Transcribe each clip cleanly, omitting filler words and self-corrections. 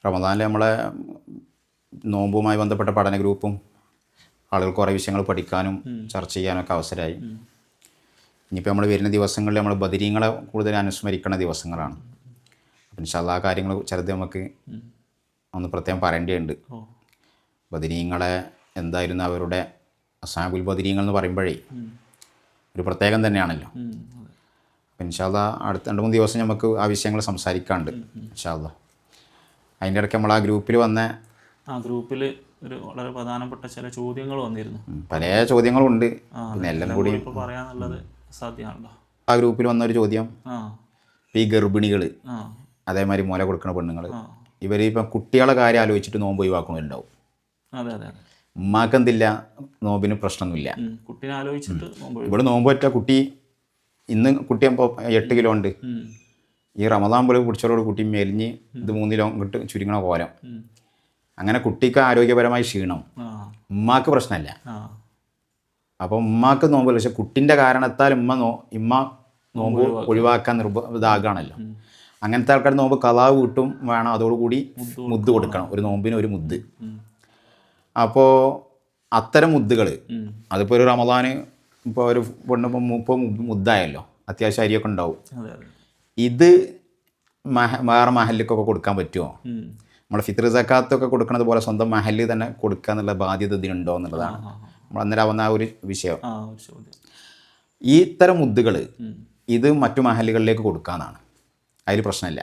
റമദാനിൽ നമ്മളെ നോമ്പുമായി ബന്ധപ്പെട്ട പഠന ഗ്രൂപ്പും ആളുകൾ കുറേ വിഷയങ്ങൾ പഠിക്കാനും ചർച്ച ചെയ്യാനൊക്കെ അവസരമായി. ഇനിയിപ്പോൾ നമ്മൾ വരുന്ന ദിവസങ്ങളിൽ നമ്മൾ ബദരീങ്ങളെ കൂടുതൽ അനുസ്മരിക്കുന്ന ദിവസങ്ങളാണ്. അപ്പം ഇൻഷാ അല്ലാഹ് ആ കാര്യങ്ങൾ ചിലത് നമുക്ക് ഒന്ന് പ്രത്യേകം പറയേണ്ടതുണ്ട്. ബദരീങ്ങളെ എന്തായിരുന്നു അവരുടെ അസ്ഹാബുൽ ബദരീങ്ങൾ എന്ന് പറയുമ്പോഴേ ഒരു പ്രത്യേകം തന്നെയാണല്ലോ. അപ്പം ഇൻഷാ അല്ലാഹ് അടുത്ത 2-3 ദിവസം നമുക്ക് ആ വിഷയങ്ങൾ സംസാരിക്കാനുണ്ട് ഇൻഷാ അല്ലാഹ്. അതിൻ്റെ ഇടയ്ക്ക് നമ്മൾ ആ ഗ്രൂപ്പിൽ വന്ന ഗ്രൂപ്പിൽ ഒരു വളരെ പ്രധാനപ്പെട്ട ചില ചോദ്യങ്ങൾ വന്നിരുന്നു. പല ചോദ്യങ്ങളും ഉണ്ട്. പിന്നെ എല്ലാം കൂടി ഇപ്പോൾ പറയാനുള്ളത് സാധ്യമാണല്ലോ. ആ ഗ്രൂപ്പിൽ വന്നൊരു ചോദ്യം, ഈ ഗർഭിണികൾ അതേമാതിരി മുല കൊടുക്കുന്ന പെണ്ണുങ്ങൾ ഇവർ ഇപ്പം കുട്ടികളെ കാര്യം ആലോചിച്ചിട്ട് നോമ്പ് ഒഴിവാക്കണമുണ്ടാവും. അതെ അതെ അതെ. ഉമ്മാക്കെന്തില്ല, നോമ്പിന് പ്രശ്നമൊന്നുമില്ല. കുട്ടീനെ ആലോചിച്ചിട്ട് ഇവിടെ നോമ്പ് പറ്റ കുട്ടി ഇന്ന് കുട്ടി ഇപ്പോൾ 8 കിലോ ഉണ്ട്. ഈ റമദാൻ പോലെ പിടിച്ചവരോട് കുട്ടി മെലിഞ്ഞ് ഇത് 3 കിലോ ഇങ്ങോട്ട് ചുരുങ്ങണ കോലം. അങ്ങനെ കുട്ടിക്ക് ആരോഗ്യപരമായി ക്ഷീണം, ഉമ്മാക്ക് പ്രശ്നമല്ല. അപ്പോൾ ഉമ്മാക്ക് നോമ്പില്ല, പക്ഷെ കുട്ടിൻ്റെ കാരണത്താൽ ഉമ്മ നോമ്പ് ഒഴിവാക്കാൻ ഇതാകണമല്ലോ. അങ്ങനത്തെ ആൾക്കാർ നോമ്പ് ഖളാ വീട്ടും വേണം. അതോടുകൂടി മുദ്ദ് കൊടുക്കണം, ഒരു നോമ്പിന് ഒരു മുദ്ദ്. അപ്പോൾ അത്തരം മുദ്ദുകൾ അതിപ്പോൾ ഒരു റമദാന് ഇപ്പോൾ ഒരു പെണ്ണിപ്പോൾ മുദ്ദായല്ലോ, അത്യാവശ്യം അരിയൊക്കെ ഉണ്ടാവും. ഇത് വേറെ മഹലിക്കൊക്കെ കൊടുക്കാൻ പറ്റുമോ? നമ്മൾ ഫിത്ർ സക്കാത്തൊക്കെ കൊടുക്കുന്നത് പോലെ സ്വന്തം മഹലിൽ തന്നെ കൊടുക്കുക എന്നുള്ള ബാധ്യത ഇതിനുണ്ടോ എന്നുള്ളതാണ് നമ്മൾ അന്നേരം വന്ന ഒരു വിഷയം. ഈ ഇത്തരം മുദ്ദുകൾ ഇത് മറ്റു മഹലുകളിലേക്ക് കൊടുക്കാമെന്നാണ്, അതിൽ പ്രശ്നമില്ല.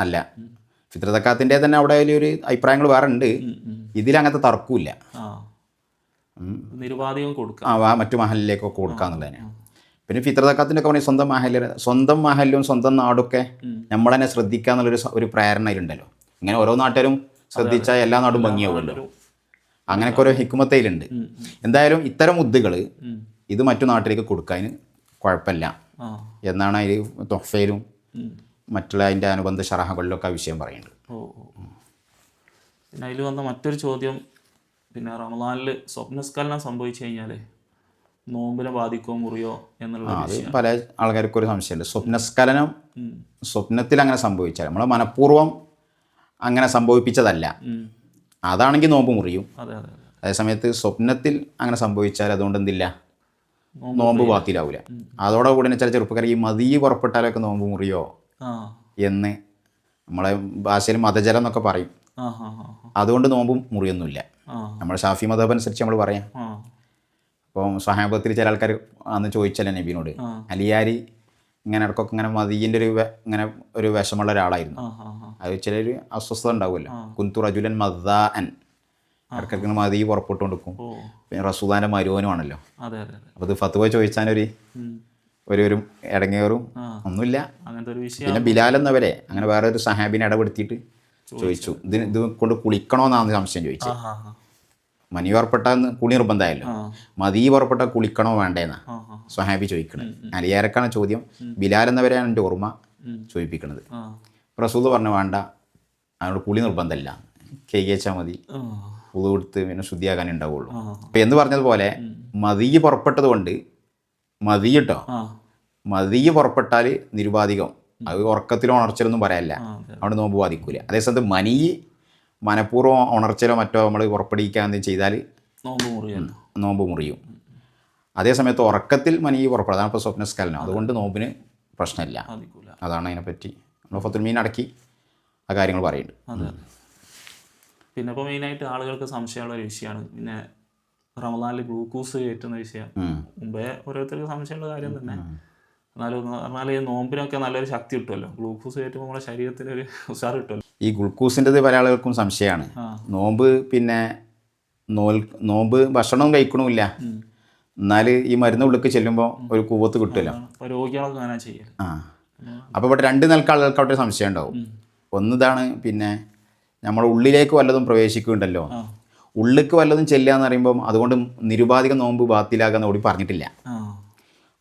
അല്ല, ഫിത്ർ സക്കാത്തിൻ്റെ തന്നെ അവിടെ ഒരു അഭിപ്രായങ്ങൾ വേറെ ഉണ്ട്. ഇതിലങ്ങനത്തെ തർക്കമില്ല. മറ്റു മഹലിലേക്കൊക്കെ കൊടുക്കാന്നുള്ളതിന്. പിന്നെ ഫിത്ർ സക്കാത്തിൻ്റെ ഒക്കെ പറഞ്ഞാൽ സ്വന്തം മഹലും സ്വന്തം നാടൊക്കെ നമ്മൾ തന്നെ ശ്രദ്ധിക്കുക എന്നുള്ളൊരു പ്രേരണ അതിലുണ്ടല്ലോ. ഇങ്ങനെ ഓരോ നാട്ടുകാരും ശ്രദ്ധിച്ചാൽ എല്ലാ നാടും ഭംഗിയാവുമല്ലോ. അങ്ങനെയൊക്കെ ഓരോ ഹിക്കുമത്തയിലുണ്ട്. എന്തായാലും ഇത്തരം മുദ്ദുകൾ ഇത് മറ്റു നാട്ടിലേക്ക് കൊടുക്കാൻ കുഴപ്പമില്ല എന്നാണ് അതിൽ തൊഫയിലും മറ്റുള്ള അതിൻ്റെ അനുബന്ധ ഷറഹകളിലൊക്കെ ആ വിഷയം പറയുന്നുണ്ട്. പിന്നെ അതിൽ വന്ന മറ്റൊരു ചോദ്യം, പിന്നെ റമദാനിൽ സ്വപ്നസ്ഖലനം സംഭവിച്ചു കഴിഞ്ഞാൽ നോമ്പിനെ ബാധിക്കോ മുറിയോ എന്നുള്ള അത് പല ആൾക്കാർക്കും ഒരു സംശയമുണ്ട്. സ്വപ്നസ്ഖലനം സ്വപ്നത്തിൽ അങ്ങനെ സംഭവിച്ചാൽ നമ്മൾ മനഃപൂർവ്വം അങ്ങനെ സംഭവിപ്പിച്ചതല്ല, അതാണെങ്കിൽ നോമ്പ് മുറിയും. അതേസമയത്ത് സ്വപ്നത്തിൽ അങ്ങനെ സംഭവിച്ചാൽ അതുകൊണ്ട് എന്തില്ല, നോമ്പ് ബാത്തിലാവില്ല. അതോടുകൂടി ചില ചെറുപ്പക്കാർ ഈ മതി പുറപ്പെട്ടാലൊക്കെ നോമ്പ് മുറിയോ എന്ന് നമ്മളെ ഭാഷയിൽ മതജലം എന്നൊക്കെ പറയും. അതുകൊണ്ട് നോമ്പ് മുറിയൊന്നുമില്ല. നമ്മുടെ ഷാഫി മദഹബ് അനുസരിച്ച് നമ്മൾ പറയാം. അപ്പം സ്വഹാബത്തിൽ ചില ആൾക്കാർ അന്ന് ചോദിച്ചല്ലേ നബീനോട്, അലിയാരി ഇങ്ങനെ ഇടയ്ക്കൊക്കെ ഇങ്ങനെ മദീൻ്റെ ഇങ്ങനെ ഒരു വിഷമുള്ള ഒരാളായിരുന്നു. അത് ചിലർ അസ്വസ്ഥത ഉണ്ടാവുമല്ലോ. കുന്തു റജുലൻ മദ്ദാഅൻ, ഇടയ്ക്കൊക്കെ മദീ പുറപ്പെട്ടു കൊടുക്കും. പിന്നെ റസൂലാൻ്റെ മരുവനുമാണല്ലോ. അപ്പോൾ ഇത് ഫത്വ ചോദിച്ചാലൊരു ഇടങ്ങേറും ഒന്നുമില്ല. പിന്നെ ബിലാൽ എന്നവരെ അങ്ങനെ വേറെ ഒരു സഹാബിനെ ഇടപെടുത്തിയിട്ട് ചോദിച്ചു, ഇത് കൊണ്ട് കുളിക്കണമെന്നാണ് സംശയം ചോദിച്ചത്. മനി പുറപ്പെട്ടാൽ കുളി നിർബന്ധമായല്ലോ, മദീ പുറപ്പെട്ടാൽ കുളിക്കണോ വേണ്ടേന്നാ സ്വഹാബി ചോദിക്കണത്. അലിയാരക്കാണ് ചോദ്യം. ബിലാൽ എന്നവരെയാണ് എൻ്റെ ഓർമ്മ ചോദിപ്പിക്കുന്നത്. റസൂൽ പറഞ്ഞു വേണ്ട, അതിനോട് കുളി നിർബന്ധമില്ല, കേച്ചാൽ മതി, പുതു കൊടുത്ത് പിന്നെ ശുദ്ധിയാക്കാനേ ഉണ്ടാവുള്ളൂ. അപ്പം എന്ന് പറഞ്ഞതുപോലെ മദീ പുറപ്പെട്ടത് കൊണ്ട് മദീ പുറപ്പെട്ടാൽ നിരുപാധികം, അത് ഉറക്കത്തിലോ ഉണർച്ചലൊന്നും പറയാനില്ല, അവിടെ നോമ്പ് ബാധിക്കൂല. അതേസമയത്ത് മനഃപൂർവ്വം ഉണർച്ചലോ മറ്റോ നമ്മൾ പുറപ്പെടുവിക്കാൻ എന്തെങ്കിലും ചെയ്താൽ നോമ്പ് മുറിയും. അതേസമയത്ത് ഉറക്കത്തിൽ മനി പുറപ്പെടും, അതാണ് ഇപ്പോൾ സ്വപ്നസ്ഖലനം. അതുകൊണ്ട് നോമ്പിന് പ്രശ്നമില്ല. അതാണ് അതിനെപ്പറ്റി നമ്മൾ ഫത്തുൽ മീൻ അടക്കി ആ കാര്യങ്ങൾ പറയുന്നുണ്ട്. പിന്നെ ഇപ്പോൾ മെയിനായിട്ട് ആളുകൾക്ക് സംശയമുള്ള ഒരു വിഷയമാണ് പിന്നെ റമദാനിൽ ഗ്ലൂക്കോസ് കയറ്റുന്ന വിഷയം. മുമ്പേ ഓരോരുത്തർക്ക് സംശയമുള്ള കാര്യം തന്നെ. എന്നാൽ ഈ നോമ്പിനൊക്കെ നല്ലൊരു ശക്തി കിട്ടുമല്ലോ, ഗ്ലൂക്കോസ് കയറ്റുമ്പോൾ നമ്മുടെ ശരീരത്തിനൊരു ഉഷാർ കിട്ടുമല്ലോ. ഈ ഗ്ലൂക്കോസിൻ്റെത് പല ആളുകൾക്കും സംശയമാണ്. നോമ്പ് പിന്നെ നോമ്പ് ഭക്ഷണവും കഴിക്കണമില്ല, എന്നാൽ ഈ മരുന്ന് ഉള്ളിലേക്ക് ചെല്ലുമ്പോൾ ഒരു കൂവത്ത് കിട്ടുമല്ലോ. രോഗികളൊക്കെ അങ്ങനെ ചെയ്യൽ. അപ്പോൾ ഇവിടെ 2 നിലക്ക് ആളുകൾക്ക് അവിടെ സംശയം ഉണ്ടാവും. ഒന്നിതാണ്, പിന്നെ നമ്മുടെ ഉള്ളിലേക്ക് വല്ലതും പ്രവേശിക്കുന്നുണ്ടല്ലോ, ഉള്ളിലേക്ക് വല്ലതും ചെല്ലുക എന്ന് പറയുമ്പം അതുകൊണ്ട് നിരുപാധികം നോമ്പ് ബാത്തിലാകാന്ന് കൂടി പറഞ്ഞിട്ടില്ല.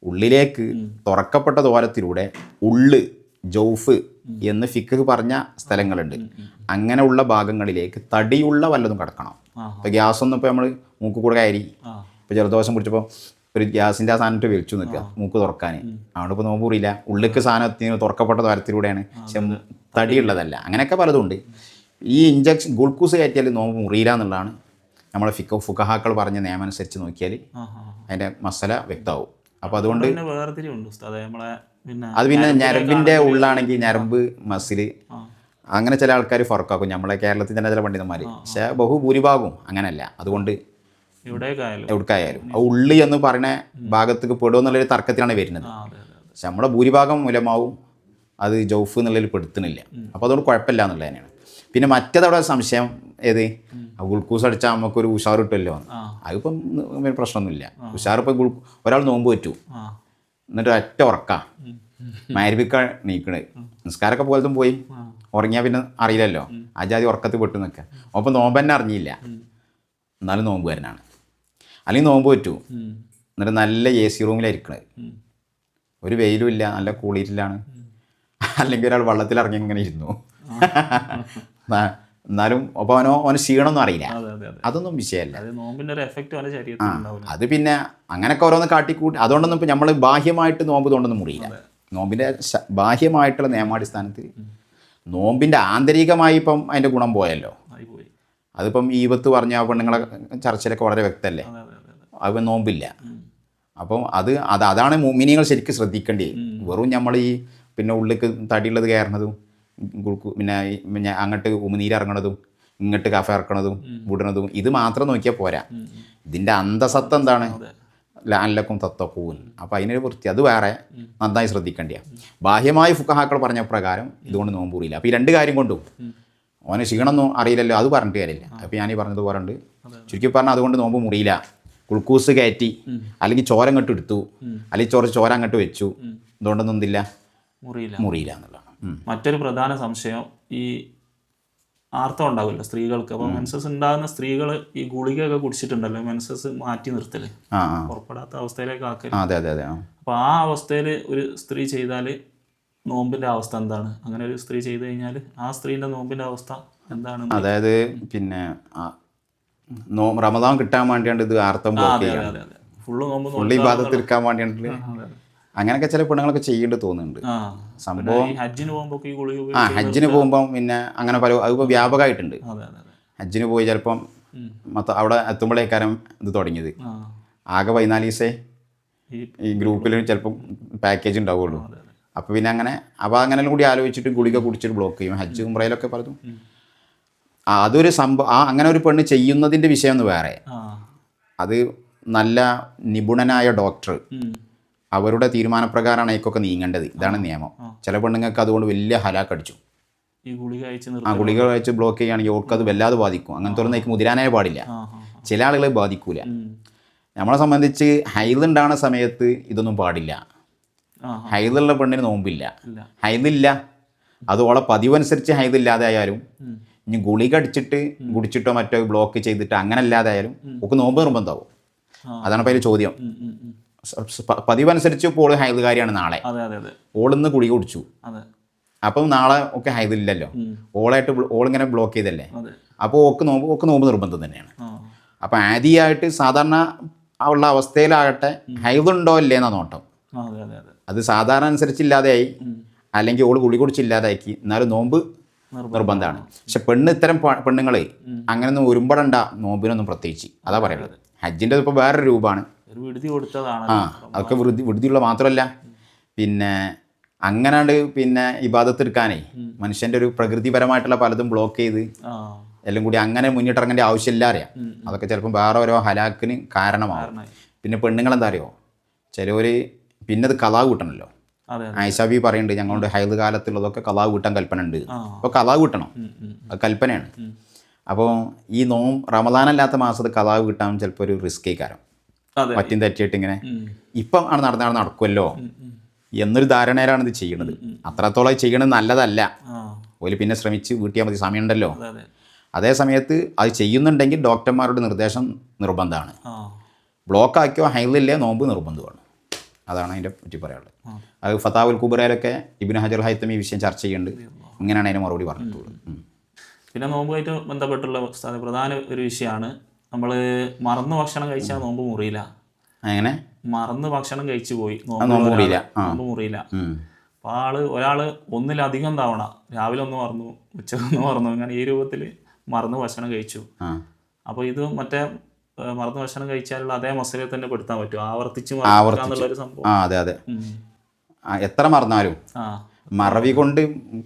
ഉള്ളിലേക്ക് തുറക്കപ്പെട്ട ദ്വാരത്തിലൂടെ ജൗഫ് എന്ന് ഫിഖ് പറഞ്ഞ സ്ഥലങ്ങളുണ്ട്. അങ്ങനെയുള്ള ഭാഗങ്ങളിലേക്ക് തടിയുള്ള വല്ലതും കടക്കണം. ഇപ്പോൾ ഗ്യാസൊന്നും ഇപ്പോൾ നമ്മൾ മൂക്ക് കൂടെ കയറി, ഇപ്പോൾ ജലദോഷം പിടിച്ചപ്പോൾ ഒരു ഗ്യാസിൻ്റെ ആ സാധനത്തെ വലിച്ചു നിൽക്കുക മൂക്ക് തുറക്കാൻ, അവിടെ ഇപ്പോൾ നോമ്പ് മുറിയില്ല. ഉള്ളിലേക്ക് സാധനത്തിന് തുറക്കപ്പെട്ട ദ്വാരത്തിലൂടെയാണ്. പക്ഷെ തടിയുള്ളതല്ല, അങ്ങനെയൊക്കെ പലതുണ്ട്. ഈ ഇഞ്ചക്ഷൻ ഗ്ലൂക്കോസ് കയറ്റിയാൽ നോമ്പ് മുറിയില്ല എന്നുള്ളതാണ് നമ്മളെ ഫുഖഹാക്കൾ പറഞ്ഞ നിയമം അനുസരിച്ച് നോക്കിയാൽ അതിൻ്റെ മസല വ്യക്തമാവും. അപ്പോൾ അതുകൊണ്ട് പിന്നെ വേർതിരിവുണ്ട് ഉസ്താദേ നമ്മളെ പിന്നെ അത് പിന്നെ ഞരമ്പിൻ്റെ ഉള്ളാണെങ്കിൽ ഞരമ്പ് മസില് അങ്ങനെ ചില ആൾക്കാർ ഫറക്കാക്കും, നമ്മളെ കേരളത്തിൽ തന്നെ ചില പണ്ഡിതന്മാർ. പക്ഷേ ബഹുഭൂരിഭാഗവും അങ്ങനെയല്ല. അതുകൊണ്ട് എവിടേക്കായാലും ആ ഉള്ളി എന്ന് പറയുന്ന ഭാഗത്തേക്ക് പെടുമോ എന്നുള്ളൊരു തർക്കത്തിലാണ് വരുന്നത്. പക്ഷെ നമ്മളെ ഭൂരിഭാഗം മൂലമാവും അത് ജൗഫ് എന്നുള്ളതിൽ പെടുത്തുന്നില്ല. അപ്പോൾ അതുകൊണ്ട് കുഴപ്പമില്ല എന്നുള്ളത് തന്നെയാണ്. പിന്നെ മറ്റേതവിടെ സംശയം ഏത് ഗ്ലൂക്കോസ് അടിച്ചാൽ നമുക്കൊരു ഉഷാർ കിട്ടുമല്ലോ, അതിപ്പം പ്രശ്നമൊന്നുമില്ല. ഉഷാർ ഇപ്പം ഒരാൾ നോമ്പ് പറ്റൂ എന്നിട്ട് ഒറ്റ ഉറക്കാം മഗ്‌രിബിക്ക നീക്കണേ, നിസ്കാരമൊക്കെ പോലത്തും പോയി ഉറങ്ങിയാൽ പിന്നെ അറിയില്ലല്ലോ, ആജാതി ഉറക്കത്തിൽ പെട്ടു നിൽക്കുക. അപ്പം നോമ്പ് തന്നെ അറിഞ്ഞില്ല, എന്നാലും നോമ്പ് വരനാണ്. അല്ലെങ്കിൽ നോമ്പ് പറ്റൂ എന്നിട്ട് നല്ല AC റൂമിലായിരിക്കണത്, ഒരു വെയിലും ഇല്ല, നല്ല കൂളിയിലാണ്. അല്ലെങ്കിൽ ഒരാൾ വെള്ളത്തിലിറങ്ങി ഇങ്ങനെ ഇരുന്നു എന്നാലും അപ്പോൾ ഓന് ക്ഷീണമൊന്നും അറിയില്ല. അതൊന്നും വിഷയമല്ല. അത് പിന്നെ അങ്ങനെയൊക്കെ ഓരോന്ന് കാട്ടിക്കൂട്ടി അതുകൊണ്ടൊന്നും ഇപ്പം നമ്മൾ ബാഹ്യമായിട്ട് നോമ്പ് കൊണ്ടൊന്നും മുറിയില്ല. നോമ്പിൻ്റെ ബാഹ്യമായിട്ടുള്ള നിയമാടിസ്ഥാനത്തിൽ നോമ്പിൻ്റെ ആന്തരികമായി ഇപ്പം അതിൻ്റെ ഗുണം പോയല്ലോ. അതിപ്പം ഈവത്ത് പറഞ്ഞ ആ പെണ്ണുങ്ങളെ ചർച്ചയിലൊക്കെ വളരെ വ്യക്തമല്ലേ, അത് നോമ്പില്ല. അപ്പം അതാണ് മുഅ്മിനീങ്ങൾ ശരിക്കും ശ്രദ്ധിക്കേണ്ടത്. വെറും നമ്മൾ ഈ പിന്നെ ഉള്ളിലേക്ക് തടിയുള്ളത് കയറണതും പിന്നെ അങ്ങോട്ട് ഉമിനീരിറങ്ങണതും ഇങ്ങോട്ട് കഫ ഇറക്കണതും വിടണതും ഇത് മാത്രം നോക്കിയാൽ പോരാ. ഇതിൻ്റെ അന്തസത്ത എന്താണ്, ലഅല്ലക്കും തത്തഖൂൻ. അപ്പോൾ അതിനൊരു വൃത്തി അത് വേറെ നന്നായി ശ്രദ്ധിക്കേണ്ടിയാണ്. ബാഹ്യമായ ഫുഖഹാക്കൾ പറഞ്ഞ പ്രകാരം ഇതുകൊണ്ട് നോമ്പ് മുറിയില്ല. അപ്പോൾ ഈ രണ്ട് കാര്യം കൊണ്ടും ഓന് ക്ഷീണമൊന്നും അറിയില്ലല്ലോ, അത് പറഞ്ഞിട്ട് കാര്യമില്ല. അപ്പോൾ ഞാൻ ഈ പറഞ്ഞതുപോലെ ഉണ്ട്. ചുരുക്കി പറഞ്ഞാൽ അതുകൊണ്ട് നോമ്പ് മുറിയില്ല. ഗ്ലൂക്കോസ് കയറ്റി അല്ലെങ്കിൽ ചോര അങ്ങോട്ട് എടുത്തു അല്ലെങ്കിൽ ചോര അങ്ങോട്ട് വെച്ചു, അതുകൊണ്ടൊന്നും എന്തില്ല മുറിയില്ല എന്നുള്ളതാണ്. മറ്റൊരു പ്രധാന സംശയം, ഈ ആർത്തവം ഉണ്ടാവില്ല സ്ത്രീകൾക്ക്. അപ്പോൾ മെൻസസ് ഉണ്ടാകുന്ന സ്ത്രീകൾ ഈ ഗുളികയൊക്കെ കുടിച്ചിട്ടുണ്ടല്ലോ, മെൻസസ് മാറ്റി നിർത്തല്, പുറപ്പെടാത്ത അവസ്ഥയിലേക്ക് ആക്കല്. അപ്പോൾ ആ അവസ്ഥയിൽ ഒരു സ്ത്രീ ചെയ്താൽ നോമ്പിൻ്റെ അവസ്ഥ എന്താണ്? അങ്ങനെ ഒരു സ്ത്രീ ചെയ്തു കഴിഞ്ഞാൽ ആ സ്ത്രീൻ്റെ നോമ്പിൻ്റെ അവസ്ഥ എന്താണ്? അതായത് പിന്നെ റമദാൻ കിട്ടാൻ വേണ്ടിയാണ് ഇത് ആർത്തവം ഫുള്ള് ഇബാദത്ത് എടുക്കാൻ വേണ്ടിയാണ്. അങ്ങനെയൊക്കെ ചില പെണ്ണുങ്ങളൊക്കെ ചെയ്യേണ്ടി തോന്നുന്നുണ്ട്. സംഭവം ഹജ്ജിന് പോകുമ്പം പിന്നെ അങ്ങനെ പല അതിപ്പോൾ വ്യാപകമായിട്ടുണ്ട്. ഹജ്ജിന് പോയി ചിലപ്പം അവിടെ എത്തുമ്പോഴേക്കാരം ഇത് തുടങ്ങിയത്. ആകെ 14 ദിവസേ ഈ ഗ്രൂപ്പിൽ ചിലപ്പം പാക്കേജ് ഉണ്ടാവുള്ളൂ. അപ്പോൾ പിന്നെ അപ്പോൾ അങ്ങനെ കൂടി ആലോചിച്ചിട്ട് ഗുളിക കുടിച്ചിട്ട് ബ്ലോക്ക് ചെയ്യും. ഹജ്ജ് ഉംറയിലൊക്കെ പലതും അതൊരു സംഭവം. അങ്ങനെ ഒരു പെണ്ണ് ചെയ്യുന്നതിൻ്റെ വിഷയം ഒന്ന് വേറെ. അത് നല്ല നിപുണനായ ഡോക്ടർ അവരുടെ തീരുമാനപ്രകാരമാണ് അതിക്കൊക്കെ നീങ്ങേണ്ടത്. ഇതാണ് നിയമം. ചില പെണ്ണുങ്ങൾക്ക് അതുകൊണ്ട് വലിയ ഹലാക്കടിച്ചു. ഗുളിക കഴിച്ച് ബ്ലോക്ക് ചെയ്യുകയാണെങ്കിൽ ഓർക്കത് വല്ലാതെ ബാധിക്കും. അങ്ങനത്തെ ഒന്നും എനിക്ക് മുതിരാനേ പാടില്ല. ചില ആളുകളെ ബാധിക്കൂല. നമ്മളെ സംബന്ധിച്ച് ഹൈദുണ്ടാകുന്ന സമയത്ത് ഇതൊന്നും പാടില്ല. ഹൈദുള്ള പെണ്ണിന് നോമ്പില്ല. ഹൈദില്ല, അത് ഓളെ പതിവനുസരിച്ച് ഹൈദില്ലാതെ ആയാലും ഇനി ഗുളിക അടിച്ചിട്ട് കുടിച്ചിട്ടോ മറ്റോ ബ്ലോക്ക് ചെയ്തിട്ട് അങ്ങനെ അല്ലാതെ ആയാലും ഒക്കെ നോമ്പ് നിർബന്ധമാവും. അതാണ് ഇപ്പോൾ അതിൽ ചോദ്യം. പതിവനുസരിച്ച് ഇപ്പോൾ ഓള് ഹൈദുകാരിയാണ് നാളെ, ഓളിന്ന് ഗുളിക കുടിച്ചു, അപ്പം നാളെ ഒക്കെ ഹൈദില്ലല്ലോ, ഓളിങ്ങനെ ബ്ലോക്ക് ചെയ്തല്ലേ, അപ്പോൾ ഓക്ക് നോമ്പ് നിർബന്ധം തന്നെയാണ്. അപ്പം ആദിയായിട്ട് സാധാരണ ഉള്ള അവസ്ഥയിലാകട്ടെ ഹൈദുണ്ടോ ഇല്ലേന്നാ നോട്ടം. അത് സാധാരണ അനുസരിച്ചില്ലാതെയായി അല്ലെങ്കിൽ ഓള് ഗുളിക കുടിച്ചില്ലാതാക്കി, എന്നാലും നോമ്പ് നിർബന്ധമാണ്. പക്ഷെ ഇത്തരം പെണ്ണുങ്ങൾ അങ്ങനെയൊന്നും ഒരുമ്പടണ്ട നോമ്പിനൊന്നും പ്രത്യേകിച്ച്. അതാ പറയുന്നത്. ഹജ്ജിൻ്റെ ഇപ്പോൾ വേറൊരു രൂപമാണ്. അതൊക്കെ വൃത്തിയുള്ള മാത്രമല്ല പിന്നെ അങ്ങനാണ്ട് പിന്നെ ഇബാദത്ത് എടുക്കാനേ മനുഷ്യൻ്റെ ഒരു പ്രകൃതിപരമായിട്ടുള്ള പലതും ബ്ലോക്ക് ചെയ്ത് എല്ലാം കൂടി അങ്ങനെ മുന്നിട്ടിറങ്ങേണ്ട ആവശ്യമില്ല അറിയാം. അതൊക്കെ ചിലപ്പം വേറെ ഓരോ ഹലാക്കിന് കാരണമാകും. പിന്നെ പെണ്ണുങ്ങളെന്താ അറിയോ, ചിലവർ പിന്നെ അത് കലാ കൂട്ടണമല്ലോ. ആയിഷാബി പറയുന്നുണ്ട് ഞങ്ങളുടെ ഹൈദ് കാലത്തുള്ളതൊക്കെ കലാ കൂട്ടാൻ കൽപ്പന ഉണ്ട്. അപ്പോൾ കലാ കൂട്ടണം, അത് കൽപ്പനയാണ്. അപ്പോൾ ഈ റമദാനല്ലാത്ത മാസത്ത് കലാ കൂട്ടാൻ ചിലപ്പോൾ ഒരു റിസ്ക് കാരണം പറ്റും തെറ്റിയിട്ട് ഇങ്ങനെ ഇപ്പം നടക്കുമല്ലോ എന്നൊരു ധാരണയിലാണ് ഇത് ചെയ്യണത്. അത്രത്തോളം ചെയ്യണത് നല്ലതല്ല. ഓല് പിന്നെ ശ്രമിച്ച് വീട്ടിയാൽ മതി, സമയമുണ്ടല്ലോ. അതേ സമയത്ത് അത് ചെയ്യുന്നുണ്ടെങ്കിൽ ഡോക്ടർമാരുടെ നിർദ്ദേശം നിർബന്ധമാണ്. ബ്ലോക്കാക്കിയോ ഹൈദില്ലേ നോമ്പ് നിർബന്ധമാണ്. അതാണ് അതിൻ്റെ പറ്റി പറയാനുള്ളത്. അത് ഫതാവുൽ കുബറയിലൊക്കെ ഇബ്നു ഹജർ ഹൈത്തമി ഈ വിഷയം ചർച്ച ചെയ്യുന്നുണ്ട്. ഇങ്ങനെയാണ് അതിന് മറുപടി പറഞ്ഞിട്ടുള്ളത്. പിന്നെ നോമ്പുമായിട്ട് ബന്ധപ്പെട്ടുള്ള പ്രധാന ഒരു വിഷയമാണ്, നമ്മൾ മറന്ന് ഭക്ഷണം കഴിച്ചാൽ നോമ്പ് മുറിയില്ല. അങ്ങനെ മറന്ന് ഭക്ഷണം കഴിച്ചു പോയി നോമ്പ് മുറിയില്ല. നോമ്പ് മുറിയില്ല. അപ്പോൾ ഒരാൾ ഒന്നിലധികം തവണ രാവിലെ ഒന്ന് മറന്നു, ഉച്ചക്കൊന്ന് മറന്നു, അങ്ങനെ ഈ രൂപത്തിൽ മറന്ന് ഭക്ഷണം കഴിച്ചു. അപ്പോൾ ഇത് മറ്റേ മറന്ന് ഭക്ഷണം കഴിച്ചാലുള്ള അതേ മസലയിൽ തന്നെ പെടുത്താൻ പറ്റും, ആവർത്തിച്ച് മറക്കാന്നുള്ളൊരു സംഭവം. അതെ അതെ, എത്ര മറന്നാലും മറവി കൊണ്ട്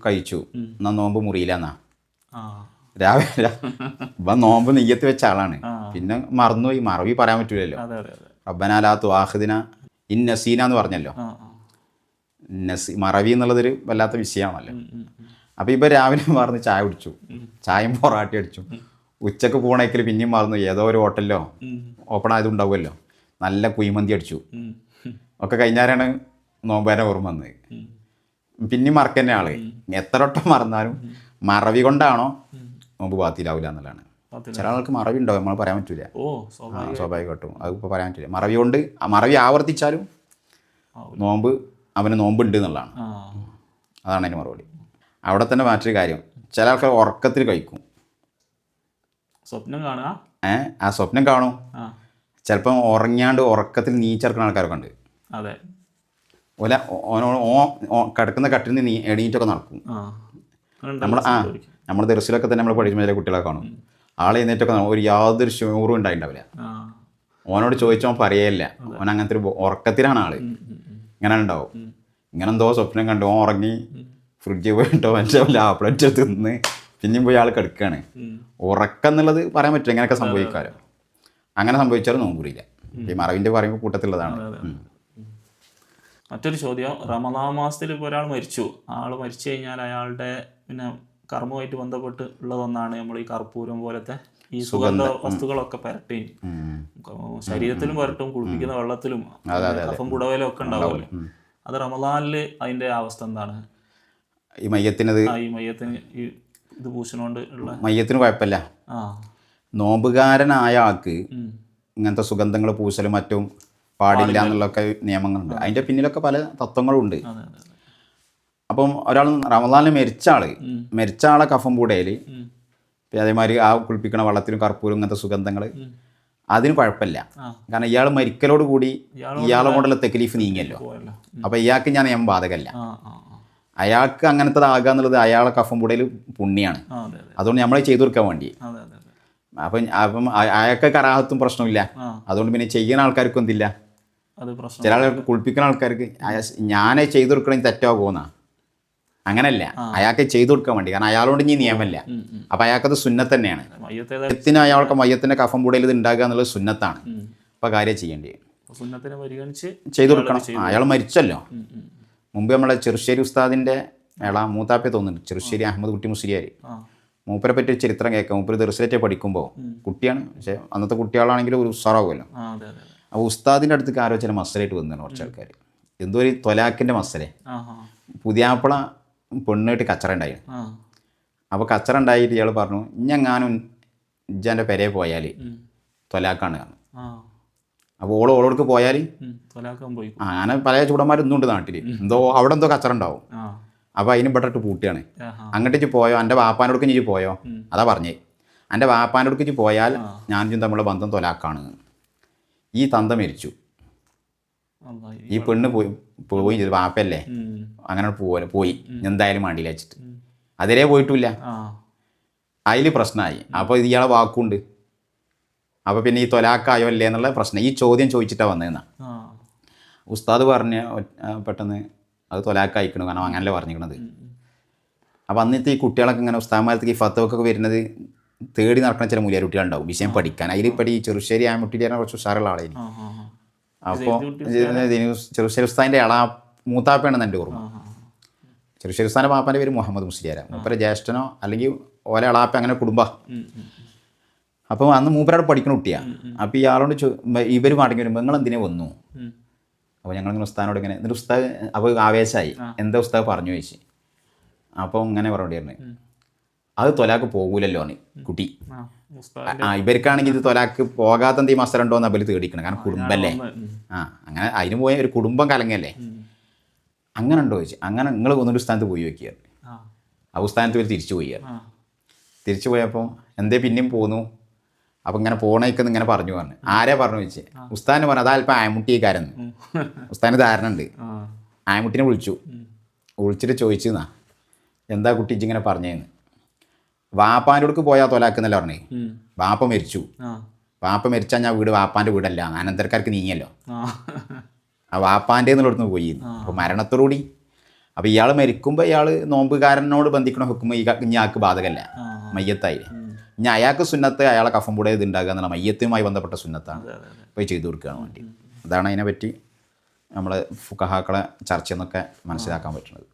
കഴിച്ചു എന്നാ നോമ്പ് മുറിയില്ലെന്നാ. രാവിലെ നോമ്പ് നെയ്യത്ത് വെച്ച ആളാണ്, പിന്നെ മറന്നുപോയി, മറവി പറയാൻ പറ്റൂലല്ലോ. റബ്ബനാ ലാ തുആഖിദ്നാ ഇൻ നസീന എന്ന് പറഞ്ഞല്ലോ. മറവി എന്നുള്ളതൊരു വല്ലാത്ത വിഷയമാണല്ലോ. അപ്പോൾ ഇപ്പോൾ രാവിലെ മറന്ന് ചായ കുടിച്ചു, ചായയും പൊറാട്ടി അടിച്ചു, ഉച്ചക്ക് പോണേക്കിൽ പിന്നെയും മറന്നു ഏതോ ഒരു ഹോട്ടലിലോ ഓപ്പൺ ആയതുണ്ടാവുമല്ലോ, നല്ല കുഴിമന്തി അടിച്ചു, ഒക്കെ കഴിഞ്ഞാലാണ് നോമ്പേനെ ഓർമ്മ വന്നത്. പിന്നെയും മറക്കന്നെ ആള്. എത്ര വട്ടം മറന്നാലും മറവി കൊണ്ടാണോ നോമ്പ് ബാത്തിലാവില്ല എന്നുള്ളതാണ്. ചില ആൾക്ക് മറവി ഉണ്ടാവും, നമ്മൾ പറയാൻ പറ്റൂല. സ്വാഭാവികമായിട്ടും അത് ഇപ്പോൾ പറയാൻ പറ്റില്ല. മറവി കൊണ്ട് മറവി ആവർത്തിച്ചാലും നോമ്പ് അവന് നോമ്പുണ്ട് എന്നുള്ളതാണ്. അതാണ് അതിന് മറുപടി. അവിടെ തന്നെ മറ്റൊരു കാര്യം, ചില ആൾക്കാർ ഉറക്കത്തിൽ കഴിക്കും. സ്വപ്നം കാണുക, ആ സ്വപ്നം കാണും. ചിലപ്പം ഉറങ്ങാണ്ട് ഉറക്കത്തിൽ നീച്ചെടുക്കുന്ന ആൾക്കാരൊക്കെ ഉണ്ട്. അതെ, ഓല കിടക്കുന്ന കട്ടിൽ നിന്ന് എണീറ്റൊക്കെ നടക്കും. നമ്മൾ ദർസിലൊക്കെ തന്നെ നമ്മൾ പഠിച്ച ചില കുട്ടികളെ കാണും, ആളെ എഴുന്നേറ്റൊക്കെ ഒരു യാതൊരു ഷൂറും ഉണ്ടായിട്ടുണ്ടാവില്ല. ഓനോട് ചോദിച്ചാൽ പറയല്ല, ഓൻ അങ്ങനത്തെ ഒരു ഉറക്കത്തിലാണ് ആള്. ഇങ്ങനെ ഉണ്ടാവും, ഇങ്ങനെ എന്തോ സ്വപ്നം കണ്ടു, ഓൻ ഉറങ്ങി ഫ്രിഡ്ജിൽ പോയിട്ടോ മറ്റോ ലാപ്ലേറ്റ് തിന്ന് പിന്നെയും പോയി ആൾ കിടക്കുകയാണ്. ഉറക്കം എന്നുള്ളത് പറയാൻ പറ്റില്ല, ഇങ്ങനെയൊക്കെ സംഭവിക്കാമല്ലോ. അങ്ങനെ സംഭവിച്ചാലും നോമ്പൂരില്ല. ഈ മറവിൻ്റെ പറയുമ്പോൾ കൂട്ടത്തിലുള്ളതാണ്. മറ്റൊരു ചോദ്യം, റമദാൻ മാസത്തിൽ ഇപ്പോൾ ഒരാൾ മരിച്ചു, ആൾ മരിച്ചു കഴിഞ്ഞാൽ അയാളുടെ പിന്നെ കർമ്മമായിട്ട് ബന്ധപ്പെട്ട് ഉള്ളതൊന്നാണ് നമ്മൾ ഈ കർപ്പൂരം പോലത്തെ ഈ സുഗന്ധ വസ്തുക്കളൊക്കെ പരട്ടി ശരീരത്തിലും പരട്ടും, കുളിപ്പിക്കുന്ന വെള്ളത്തിലും കഫം പുടവയിലും ഒക്കെ ഉണ്ടാവുമല്ലോ. അത് റമദാനിൽ അതിൻ്റെ അവസ്ഥ എന്താണ്? ഈ മയ്യത്തിന് ഈ ഇത് പൂശണോണ്ട് ഉള്ള മയ്യത്തിന് കുഴപ്പമില്ല. നോമ്പുകാരനായ ആൾക്ക് ഇങ്ങനത്തെ സുഗന്ധങ്ങൾ പൂശലും മറ്റും പാടില്ല എന്നുള്ളൊക്കെ നിയമങ്ങളുണ്ട്. അതിൻ്റെ പിന്നിലൊക്കെ പല തത്വങ്ങളും ഉണ്ട്. അപ്പം ഒരാൾ റമദാനിൽ മരിച്ച ആളെ കഫം പൂടയിൽ അതേമാതിരി ആ കുളിപ്പിക്കണ വെള്ളത്തിലും കർപ്പൂരും ഇങ്ങനത്തെ സുഗന്ധങ്ങൾ അതിന് കുഴപ്പമില്ല. കാരണം ഇയാൾ മരിക്കലോട് കൂടി ഇയാളെ കൊണ്ടുള്ള തെക്ലീഫ് നീങ്ങിയല്ലോ. അപ്പം ഇയാൾക്ക് ഞാൻ നിയമം ബാധകമല്ല. അയാൾക്ക് അങ്ങനത്തതാകുക എന്നുള്ളത് അയാളെ കഫം പൂടയിൽ പുണ്യാണ്. അതുകൊണ്ട് നമ്മൾ ചെയ്തു കൊടുക്കാൻ വേണ്ടി. അപ്പം അയാൾക്ക് കറാഹത്തും പ്രശ്നമില്ല. അതുകൊണ്ട് പിന്നെ ചെയ്യുന്ന ആൾക്കാർക്കും എന്തില്ല, ചില ആൾക്കാർക്ക് കുളിപ്പിക്കുന്ന ആൾക്കാർക്ക് ഞാനേ ചെയ്തു കൊടുക്കണമെങ്കിൽ തെറ്റാകുമെന്നാ. അങ്ങനല്ല, അയാൾക്ക് ചെയ്തു കൊടുക്കാൻ വേണ്ടി. കാരണം അയാളോട് ഇനി നിയമമല്ല. അപ്പം അയാൾക്കത് സുന്നത്ത് തന്നെയാണ്. മയ്യത്തിന് അയാൾക്ക് മയ്യത്തിൻ്റെ കഫം പൂടയിൽ ഇത് ഉണ്ടാകുക എന്നുള്ളത് സുന്നത്താണ്. അപ്പോൾ കാര്യം ചെയ്യേണ്ടി ചെയ്തു കൊടുക്കണം. അയാൾ മരിച്ചല്ലോ. മുമ്പ് നമ്മളെ ചെറുശ്ശേരി ഉസ്താദിൻ്റെ മൂത്താപ്പയെ തോന്നുന്നുണ്ട്, ചെറുശ്ശേരി അഹമ്മദ് കുട്ടി മുസ്ലിയാർ. മൂപ്പരെ പറ്റി ചരിത്രം കേൾക്കാം. മൂപ്പര് ദർസിലേറ്റ് പഠിക്കുമ്പോൾ കുട്ടിയാണ്, പക്ഷേ അന്നത്തെ കുട്ടികളാണെങ്കിൽ ഒരു ഉസാറാവുമല്ലോ. അപ്പോൾ ഉസ്താദിൻ്റെ അടുത്തേക്ക് ആരോ ചില മസലായിട്ട് വന്നതാണ് കുറച്ച് ആൾക്കാർ. എന്തോ ഒരു തൊലാക്കിൻ്റെ മസലെ. പുതിയാപ്പിള പെണ്ണായിട്ട് കച്ചറ ഉണ്ടായിരുന്നു. അപ്പോൾ കച്ചറ ഉണ്ടായിട്ട് ഇയാൾ പറഞ്ഞു, ഇഞ്ഞെങ്ങാനും ഇജ്ജാൻ്റെ പെരയെ പോയാൽ തൊലാക്കാണ് കാണും. അപ്പോൾ ഓളോടക്ക് പോയാൽ അങ്ങനെ പല ചൂടന്മാരൊന്നും ഉണ്ട് നാട്ടിൽ. അവിടെ എന്തോ കച്ചറ ഉണ്ടാവും. അപ്പോൾ അതിന് പെട്ടിട്ട് പൂട്ടിയാണ്. അങ്ങോട്ടേക്ക് പോയോ, എൻ്റെ വാപ്പാനോടക്ക് ഇഞ്ഞി പോയോ, അതാ പറഞ്ഞേ. എൻ്റെ വാപ്പാനോടക്ക് പോയാൽ ഞാനും തമ്മിലുള്ള ബന്ധം തൊലാക്കാണ്. ഈ തന്ത മരിച്ചു, ഈ പെണ്ണ് പോയി ചെയ്തു, വാപ്പയല്ലേ, അങ്ങനെ പോയി എന്തായാലും വേണ്ടിയില്ല വെച്ചിട്ട് അതിലേ പോയിട്ടില്ല. അതിൽ പ്രശ്നമായി. അപ്പോൾ ഇയാളെ വാക്കുണ്ട്. അപ്പോൾ പിന്നെ ഈ തൊലാക്കായോ അല്ലേ എന്നുള്ള പ്രശ്നം ഈ ചോദ്യം ചോദിച്ചിട്ടാണ് വന്നതെന്നാ ഉസ്താദ് പറഞ്ഞ് പെട്ടെന്ന് അത് തൊലാക്കയക്കണം. കാരണം അങ്ങനല്ലേ പറഞ്ഞിരിക്കണത്. അപ്പോൾ അന്നത്തെ ഈ കുട്ടികളൊക്കെ ഇങ്ങനെ ഉസ്താദ്മാരത്തേക്ക് ഈ ഫത്തവൊക്കെ വരുന്നത് തേടി നടക്കുന്ന ചില മൂല്യ കുട്ടികളുണ്ടാവും വിഷയം പഠിക്കാൻ. അതിൽ ഈ ചെറുശ്ശേരി ആമുട്ടിയുടെ കുറച്ച് ഉഷാറുള്ള ആളായിരുന്നു. അപ്പോൾ ചെറുശ്ശേരി ഉസ്താദിൻ്റെ മൂത്താപ്പയാണെന്ന് എൻ്റെ ഓർമ്മ. ചെറുശ്ശേരി ഉസ്താദിൻ്റെ പാപ്പാൻ്റെ പേര് മുഹമ്മദ് മുസ്ലിയാര. മൂപ്പരെ ജ്യേഷ്ഠനോ അല്ലെങ്കിൽ ഓരോ അളാപ്പ അങ്ങനെ കുടുംബ. അപ്പോൾ അന്ന് മൂപ്പരവിടെ പഠിക്കുന്ന കുട്ടിയാണ്. അപ്പോൾ ഇയാളോട് ഇവർ മടങ്ങി വരുമ്പോൾ നിങ്ങൾ എന്തിനെ വന്നു? അപ്പോൾ ഞങ്ങളിങ്ങനെ ഉസ്താദിനോട് ഇങ്ങനെ, എന്നിട്ട് ഉസ്താദ് അപ്പോൾ ആവേശമായി, എന്താ ഉസ്താദ് പറഞ്ഞു ചോദിച്ചു. അപ്പോൾ ഇങ്ങനെ പറഞ്ഞിരുന്നു, അത് തൊലാക്ക് പോകൂലല്ലോ ആണ് കുട്ടി. ഇവർക്കാണെങ്കിൽ ഇത് തൊലാക്ക് പോകാത്ത എന്തെങ്കിലും മസല ഉണ്ടോ എന്ന് അവർ തേടിക്കണം. കാരണം കുടുംബല്ലേ. അങ്ങനെ അതിന് പോയ ഒരു കുടുംബം കലങ്ങല്ലേ. അങ്ങനെ ഉണ്ടോ ചോദിച്ചു. അങ്ങനെ നിങ്ങൾ ഒന്നൊരു സ്ഥാനത്ത് പോയി വയ്ക്കുകയാണ്. ആ സ്ഥാനത്ത് ഇവർ തിരിച്ചു പോവുകയാണ്. തിരിച്ചു പോയപ്പോൾ എന്തേ പിന്നെയും പോന്നു. അപ്പം ഇങ്ങനെ പോണേക്കെന്ന് ഇങ്ങനെ പറഞ്ഞു. ആരെ പറഞ്ഞു ചോദിച്ചേ. ഉസ്താദിന് പറഞ്ഞു, അതാ അല്പം ആയമുട്ടിക്കാരെന്ന്. ഉസ്താദിന് ധാരണ ഉണ്ട്. ആയമുട്ടിനെ വിളിച്ചു. വിളിച്ചിട്ട് ചോദിച്ചെന്നാ എന്താ കുട്ടി ഇങ്ങനെ പറഞ്ഞേന്ന്. വാപ്പാൻ്റെ അടുക്ക് പോയാൽ തൊലാക്കുന്നല്ല പറഞ്ഞേ. വാപ്പ മരിച്ചു. വാപ്പ മരിച്ചാൽ ഞാൻ വീട് വാപ്പാൻ്റെ വീടല്ല, അനന്തരക്കാർക്ക് നീങ്ങിയല്ലോ. ആ വാപ്പാൻ്റെ എന്നുള്ളടത്ത് പോയി. അപ്പോൾ മരണത്തോടുകൂടി അപ്പോൾ ഇയാൾ മരിക്കുമ്പോൾ ഇയാൾ നോമ്പുകാരനോട് ബന്ധിക്കണ ഹുക്കുമ്പോൾ ഇയാൾക്ക് ബാധകമല്ല, മയ്യത്തായി. ഇനി അയാൾക്ക് സുന്നത്ത് അയാളെ കഫംപൂടെ ഇത് ഉണ്ടാകുക എന്നുള്ള മയ്യത്തുമായി ബന്ധപ്പെട്ട സുന്നത്താണ് പോയി ചെയ്തു കൊടുക്കുകയാണ് വേണ്ടി. അതാണ് അതിനെപ്പറ്റി നമ്മൾ ഫുഖഹാക്കളെ ചർച്ച എന്നൊക്കെ മനസ്സിലാക്കാൻ പറ്റുന്നത്.